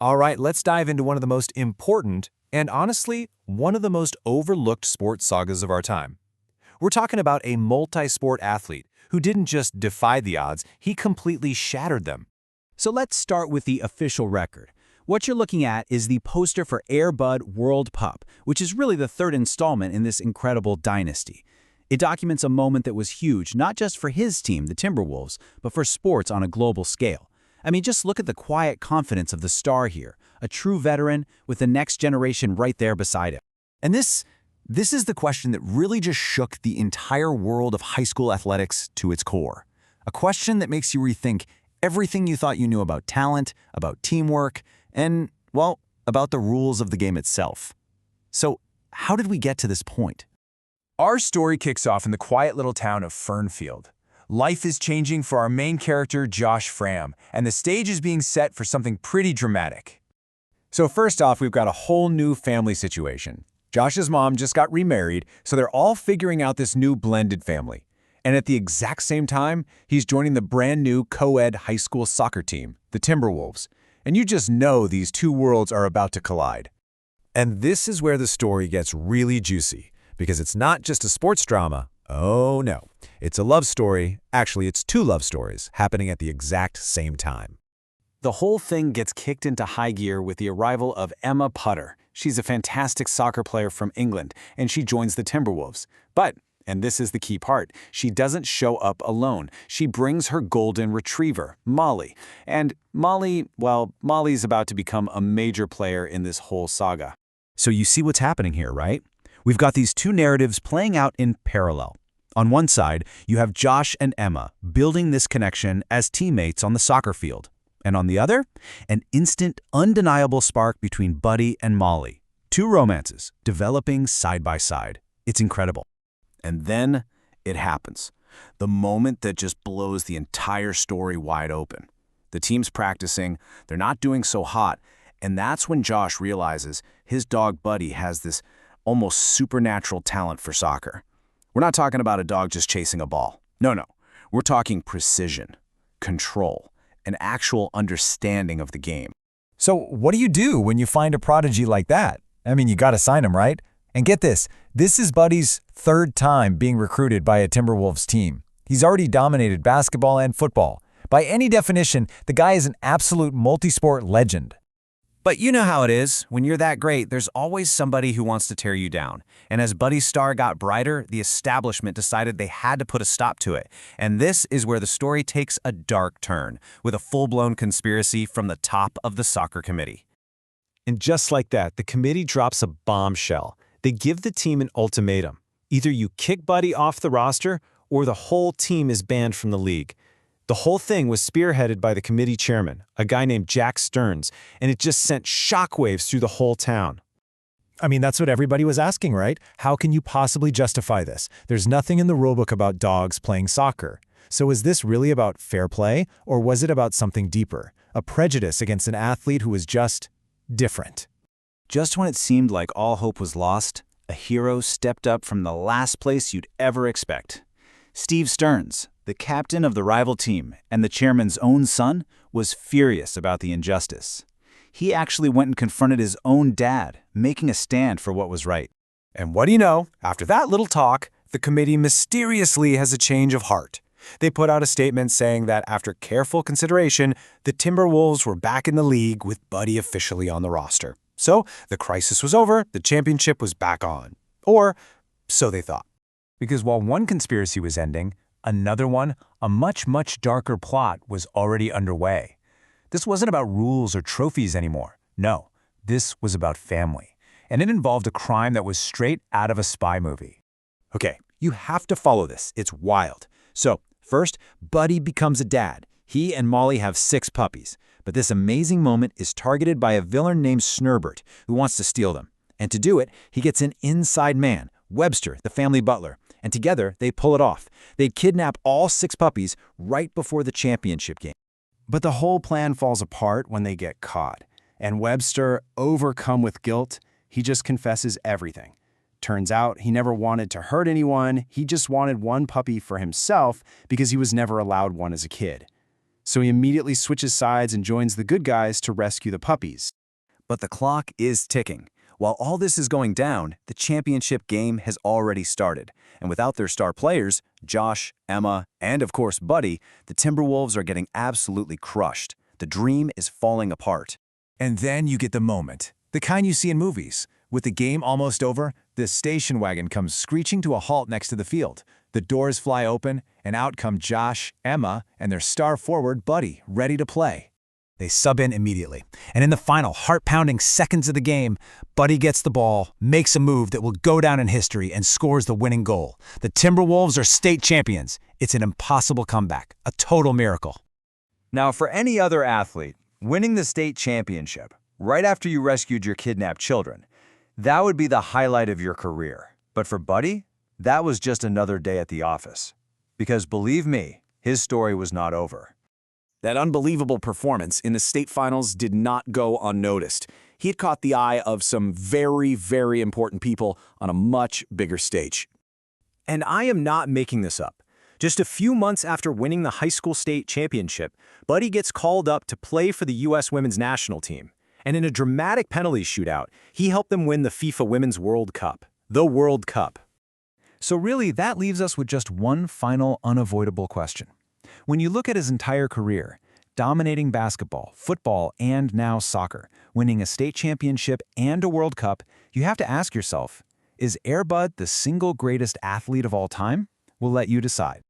All right, let's dive into one of the most important and honestly, one of the most overlooked sports sagas of our time. We're talking about a multi-sport athlete who didn't just defy the odds, he completely shattered them. So let's start with the official record. What you're looking at is the poster for Air Bud World Pup, which is really the third installment in this incredible dynasty. It documents a moment that was huge, not just for his team, the Timberwolves, but for sports on a global scale. I mean, just look at the quiet confidence of the star here, a true veteran with the next generation right there beside him. And this is the question that really just shook the entire world of high school athletics to its core. A question that makes you rethink everything you thought you knew about talent, about teamwork, and, well, about the rules of the game itself. So, how did we get to this point? Our story kicks off in the quiet little town of Fernfield. Life is changing for our main character, Josh Fram, and the stage is being set for something pretty dramatic. So first off, we've got a whole new family situation. Josh's mom just got remarried, so they're all figuring out this new blended family. And at the exact same time, he's joining the brand new co-ed high school soccer team, the Timberwolves. And you just know these two worlds are about to collide. And this is where the story gets really juicy, because it's not just a sports drama. Oh no, it's a love story. Actually, it's two love stories happening at the exact same time. The whole thing gets kicked into high gear with the arrival of Emma Putter. She's a fantastic soccer player from England, and she joins the Timberwolves. But, and this is the key part, she doesn't show up alone. She brings her golden retriever, Molly. And Molly, well, Molly's about to become a major player in this whole saga. So you see what's happening here, right? We've got these two narratives playing out in parallel. On one side, you have Josh and Emma building this connection as teammates on the soccer field. And on the other, an instant, undeniable spark between Buddy and Molly. Two romances developing side by side. It's incredible. And then it happens. The moment that just blows the entire story wide open. The team's practicing, they're not doing so hot, and that's when Josh realizes his dog Buddy has this almost supernatural talent for soccer. We're not talking about a dog just chasing a ball. No. We're talking precision, control, an actual understanding of the game. So what do you do when you find a prodigy like that? I mean, you got to sign him, right? And get this is Buddy's third time being recruited by a Timberwolves team. He's already dominated basketball and football. By any definition, the guy is an absolute multi-sport legend. But you know how it is. When you're that great, there's always somebody who wants to tear you down. And as Buddy's star got brighter, the establishment decided they had to put a stop to it. And this is where the story takes a dark turn, with a full-blown conspiracy from the top of the soccer committee. And just like that, the committee drops a bombshell. They give the team an ultimatum. Either you kick Buddy off the roster, or the whole team is banned from the league. The whole thing was spearheaded by the committee chairman, a guy named Jack Stearns, and it just sent shockwaves through the whole town. I mean, that's what everybody was asking, right? How can you possibly justify this? There's nothing in the rulebook about dogs playing soccer. So is this really about fair play, or was it about something deeper? A prejudice against an athlete who was just different? Just when it seemed like all hope was lost, a hero stepped up from the last place you'd ever expect. Steve Stearns, the captain of the rival team and the chairman's own son, was furious about the injustice. He actually went and confronted his own dad, making a stand for what was right. And what do you know? After that little talk, the committee mysteriously has a change of heart. They put out a statement saying that after careful consideration, the Timberwolves were back in the league with Buddy officially on the roster. So the crisis was over, the championship was back on. Or so they thought. Because while one conspiracy was ending, another one, a much, much darker plot, was already underway. This wasn't about rules or trophies anymore. No, this was about family. And it involved a crime that was straight out of a spy movie. Okay, you have to follow this. It's wild. So, first, Buddy becomes a dad. He and Molly have 6 puppies. But this amazing moment is targeted by a villain named Snurbert, who wants to steal them. And to do it, he gets an inside man, Webster, the family butler. And together, they pull it off. They kidnap all 6 puppies right before the championship game. But the whole plan falls apart when they get caught. And Webster, overcome with guilt, he just confesses everything. Turns out he never wanted to hurt anyone. He just wanted one puppy for himself because he was never allowed one as a kid. So he immediately switches sides and joins the good guys to rescue the puppies. But the clock is ticking. While all this is going down, the championship game has already started. And without their star players, Josh, Emma, and of course Buddy, the Timberwolves are getting absolutely crushed. The dream is falling apart. And then you get the moment, the kind you see in movies. With the game almost over, the station wagon comes screeching to a halt next to the field. The doors fly open, and out come Josh, Emma, and their star forward, Buddy, ready to play. They sub in immediately, and in the final heart-pounding seconds of the game, Buddy gets the ball, makes a move that will go down in history, and scores the winning goal. The Timberwolves are state champions. It's an impossible comeback, a total miracle. Now, for any other athlete, winning the state championship, right after you rescued your kidnapped children, that would be the highlight of your career. But for Buddy, that was just another day at the office. Because believe me, his story was not over. That unbelievable performance in the state finals did not go unnoticed. He had caught the eye of some very, very important people on a much bigger stage. And I am not making this up. Just a few months after winning the high school state championship, Buddy gets called up to play for the U.S. women's national team. And in a dramatic penalty shootout, he helped them win the FIFA Women's World Cup. The World Cup. So really, that leaves us with just one final unavoidable question. When you look at his entire career, dominating basketball, football, and now soccer, winning a state championship and a World Cup, you have to ask yourself, is Air Bud the single greatest athlete of all time? We'll let you decide.